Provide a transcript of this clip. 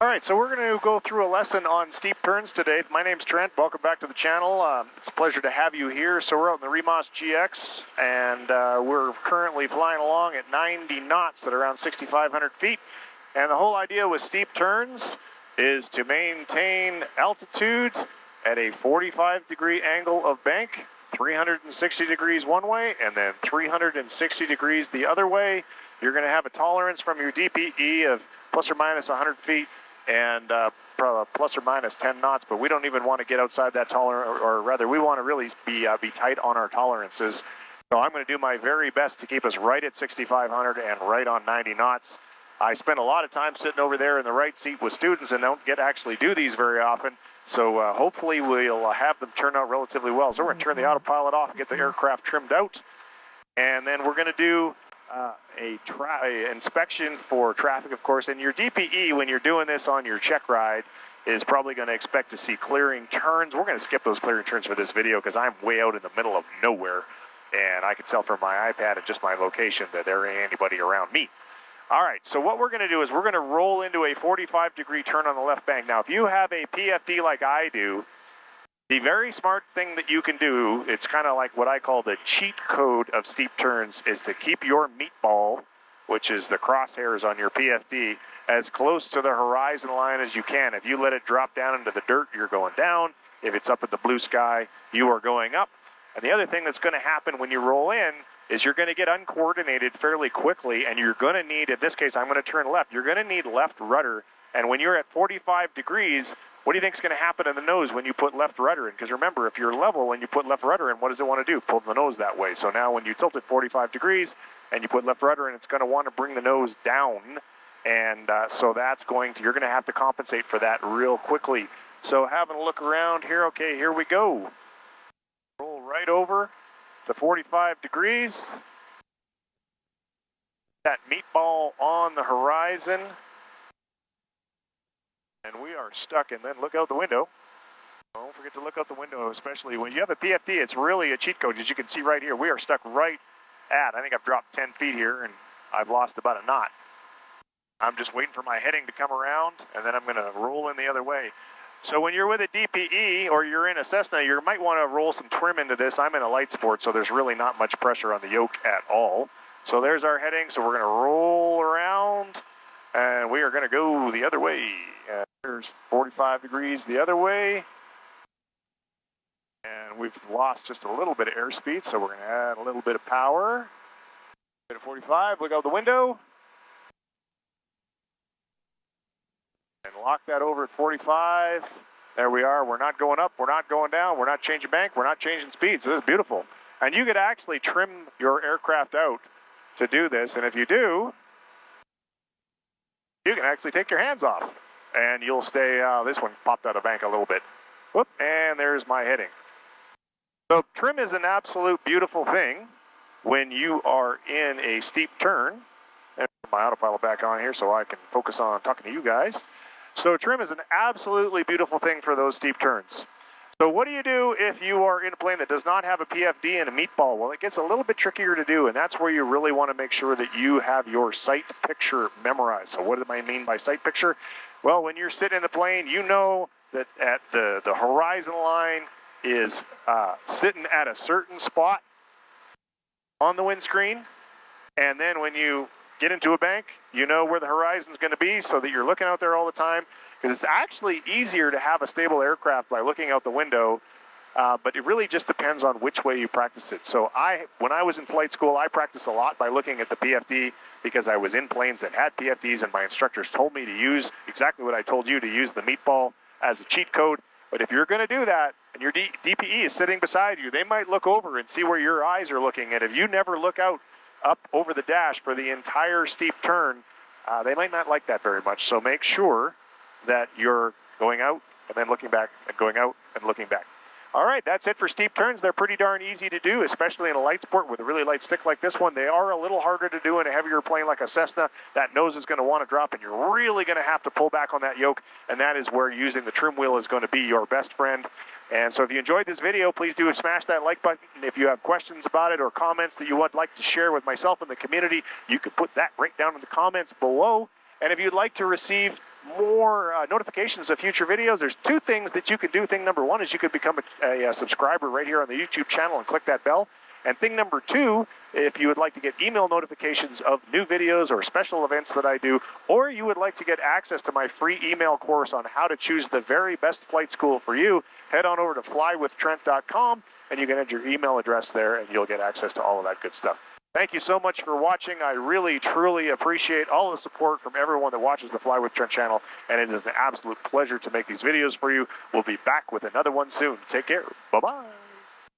All right, so we're going to go through a lesson on steep turns today. My name's Trent. Welcome back to the channel. It's a pleasure to have you here. So we're out in the Remos GX, and we're currently flying along at 90 knots at around 6,500 feet. And the whole idea with steep turns is to maintain altitude at a 45-degree angle of bank, 360 degrees one way, and then 360 degrees the other way. You're going to have a tolerance from your DPE of plus or minus 100 feet. And plus or minus 10 knots, but we don't even want to get outside that tolerance, or rather, we want to really be tight on our tolerances. So I'm going to do my very best to keep us right at 6,500 and right on 90 knots. I spend a lot of time sitting over there in the right seat with students and don't get to actually do these very often. So hopefully we'll have them turn out relatively well. So we're going to turn the autopilot off and get the aircraft trimmed out. And then we're going to do a inspection for traffic, of course, and your DPE when you're doing this on your check ride is probably going to expect to see clearing turns. We're going to skip those clearing turns for this video because I'm way out in the middle of nowhere, and I can tell from my iPad and just my location that there ain't anybody around me. All right, so what we're going to do is we're going to roll into a 45-degree turn on the left bank. Now, if you have a PFD like I do, the very smart thing that you can do, it's kind of like what I call the cheat code of steep turns, is to keep your meatball, which is the crosshairs on your PFD, as close to the horizon line as you can. If you let it drop down into the dirt, you're going down. If it's up at the blue sky, you are going up. And the other thing that's going to happen when you roll in is you're going to get uncoordinated fairly quickly, and you're going to need, in this case, I'm going to turn left. You're going to need left rudder. And when you're at 45 degrees, what do you think is going to happen in the nose when you put left rudder in? Because remember, if you're level when you put left rudder in, what does it want to do? Pull the nose that way. So now when you tilt it 45 degrees and you put left rudder in, it's going to want to bring the nose down. And so that's you're going to have to compensate for that real quickly. So having a look around here, okay, here we go. Roll right over to 45 degrees. That meatball on the horizon. And we are stuck, and then look out the window. Don't forget to look out the window, especially when you have a PFD. It's really a cheat code, as you can see right here. We are stuck right at, I think I've dropped 10 feet here, and I've lost about a knot. I'm just waiting for my heading to come around, and then I'm going to roll in the other way. So when you're with a DPE or you're in a Cessna, you might want to roll some trim into this. I'm in a light sport, so there's really not much pressure on the yoke at all. So there's our heading, so we're going to roll around, and we are going to go the other way. There's 45 degrees the other way. And we've lost just a little bit of airspeed, so we're going to add a little bit of power. Bit of 45, look out the window. And lock that over at 45. There we are. We're not going up, we're not going down, we're not changing bank, we're not changing speed. So this is beautiful. And you could actually trim your aircraft out to do this. And if you do, you can actually take your hands off. And you'll stay, this one popped out of bank a little bit. Whoop, and there's my heading. So trim is an absolute beautiful thing when you are in a steep turn. And put my autopilot back on here so I can focus on talking to you guys. So trim is an absolutely beautiful thing for those steep turns. So what do you do if you are in a plane that does not have a PFD and a meatball? Well, it gets a little bit trickier to do, and that's where you really want to make sure that you have your sight picture memorized. So what do I mean by sight picture? Well, when you're sitting in the plane, you know that at the horizon line is sitting at a certain spot on the windscreen. And then when you get into a bank, you know where the horizon's going to be so that you're looking out there all the time. Because it's actually easier to have a stable aircraft by looking out the window, but it really just depends on which way you practice it. So when I was in flight school, I practiced a lot by looking at the PFD because I was in planes that had PFDs, and my instructors told me to use exactly what I told you, to use the meatball as a cheat code. But if you're going to do that, and your DPE is sitting beside you, they might look over and see where your eyes are looking. And if you never look out up over the dash for the entire steep turn, they might not like that very much. So make sure that you're going out and then looking back and going out and looking back. All right, that's it for steep turns. They're pretty darn easy to do, especially in a light sport with a really light stick like this one. They are a little harder to do in a heavier plane like a Cessna. That nose is going to want to drop, and you're really going to have to pull back on that yoke, and that is where using the trim wheel is going to be your best friend. And so if you enjoyed this video, please do smash that like button. If you have questions about it or comments that you would like to share with myself and the community, you can put that right down in the comments below. And if you'd like to receive more notifications of future videos, there's two things that you can do. Thing number one is you could become a subscriber right here on the YouTube channel and click that bell. And thing number two, if you would like to get email notifications of new videos or special events that I do, or you would like to get access to my free email course on how to choose the very best flight school for you, head on over to flywithtrent.com and you can enter your email address there and you'll get access to all of that good stuff. Thank you so much for watching. I really, truly appreciate all the support from everyone that watches the Fly with Trent channel, and it is an absolute pleasure to make these videos for you. We'll be back with another one soon. Take care. Bye-bye.